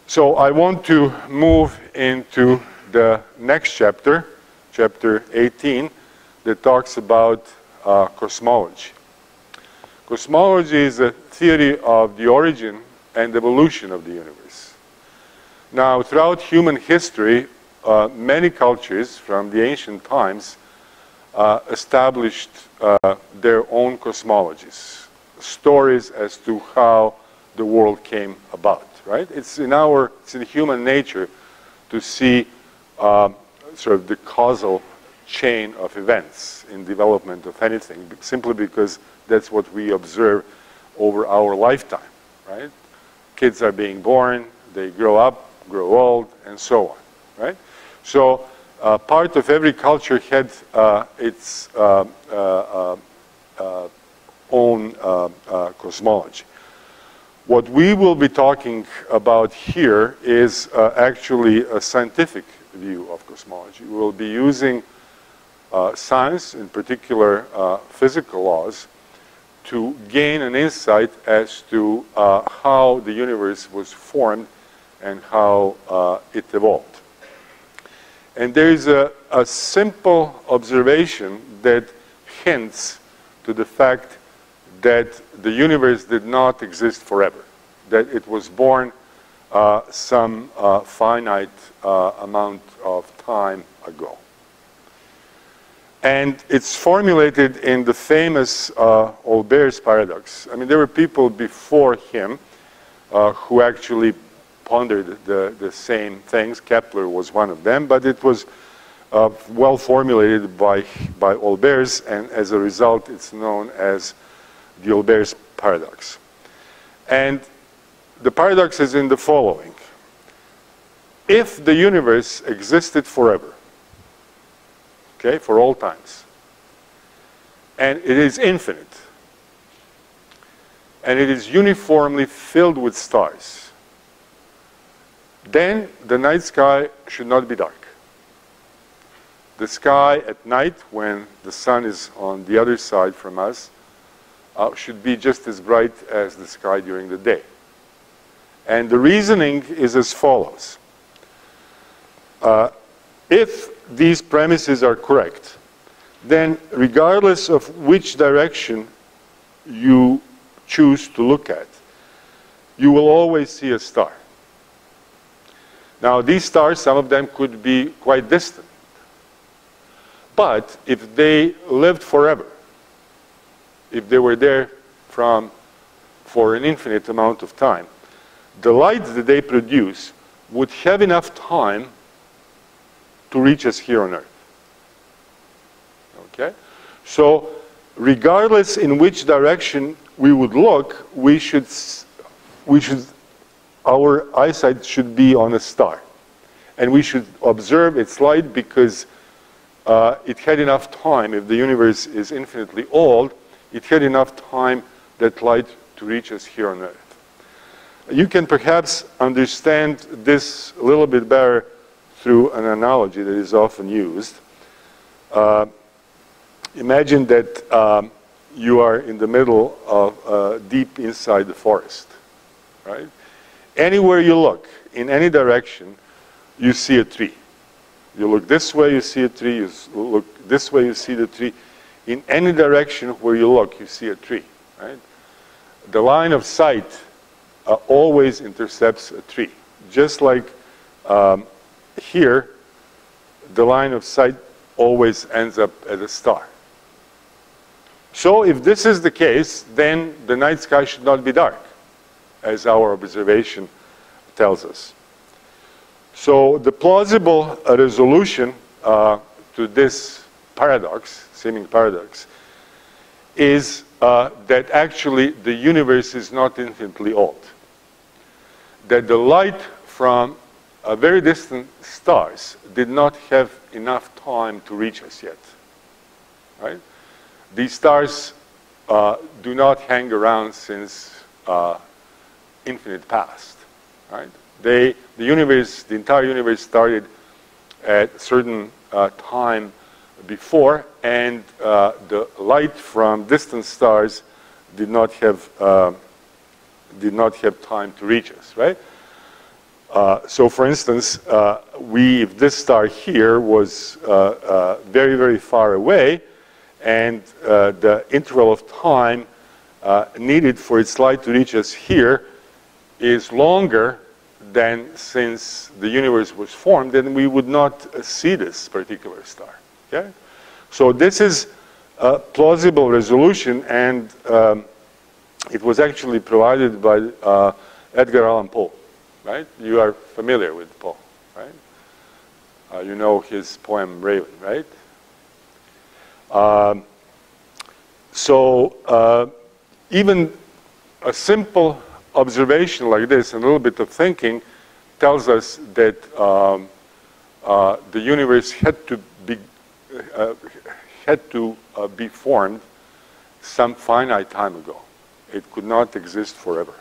So I want to move into the next chapter, chapter 18, that talks about cosmology. Cosmology is a theory of the origin and evolution of the universe. Now, throughout human history, many cultures from the ancient times established their own cosmologies, stories as to how the world came about, right? It's in human nature to see sort of the causal chain of events in development of anything, simply because that's what we observe over our lifetime, right? Kids are being born, they grow up, grow old, and so on, right? So part of every culture had its own cosmology. What we will be talking about here is actually a scientific view of cosmology. We will be using science, in particular physical laws, to gain an insight as to how the universe was formed and how it evolved. And there is a simple observation that hints to the fact that the universe did not exist forever, that it was born some finite amount of time ago. And it's formulated in the famous Olbers paradox. I mean, there were people before him who actually pondered the same things. Kepler was one of them, but it was well formulated by Olbers, and as a result, it's known as the Olbers paradox. And the paradox is in the following. If the universe existed forever, okay, for all times, and it is infinite, and it is uniformly filled with stars, then the night sky should not be dark. The sky at night, when the sun is on the other side from us, should be just as bright as the sky during the day. And the reasoning is as follows. If these premises are correct, then regardless of which direction you choose to look at, you will always see a star. Now, these stars, some of them could be quite distant. But if they lived forever, if they were there for an infinite amount of time, the light that they produce would have enough time to reach us here on Earth. Okay? So, regardless in which direction we would look, our eyesight should be on a star. And we should observe its light because it had enough time, if the universe is infinitely old, it had enough time, that light, to reach us here on Earth. You can perhaps understand this a little bit better through an analogy that is often used. Imagine that you are in the middle of deep inside the forest, right? Anywhere you look, in any direction, you see a tree. You look this way, you see a tree. You look this way, you see the tree. In any direction where you look, you see a tree, right? The line of sight always intercepts a tree. Just like here, the line of sight always ends up at a star. So if this is the case, then the night sky should not be dark, as our observation tells us. So the plausible resolution to this paradox, seeming paradox, is that actually the universe is not infinitely old. That the light from very distant stars did not have enough time to reach us yet, right? These stars do not hang around since infinite past, right? The entire universe started at a certain time before, and the light from distant stars did not have time to reach us, right? So for instance, if this star here was very, very far away, and the interval of time needed for its light to reach us here is longer than since the universe was formed, then we would not see this particular star. Okay? So this is a plausible resolution, and it was actually provided by Edgar Allan Poe. Right? You are familiar with Poe, right? You know his poem Raven, right? Even a simple observation like this, and a little bit of thinking, tells us that the universe had to be formed some finite time ago. It could not exist forever.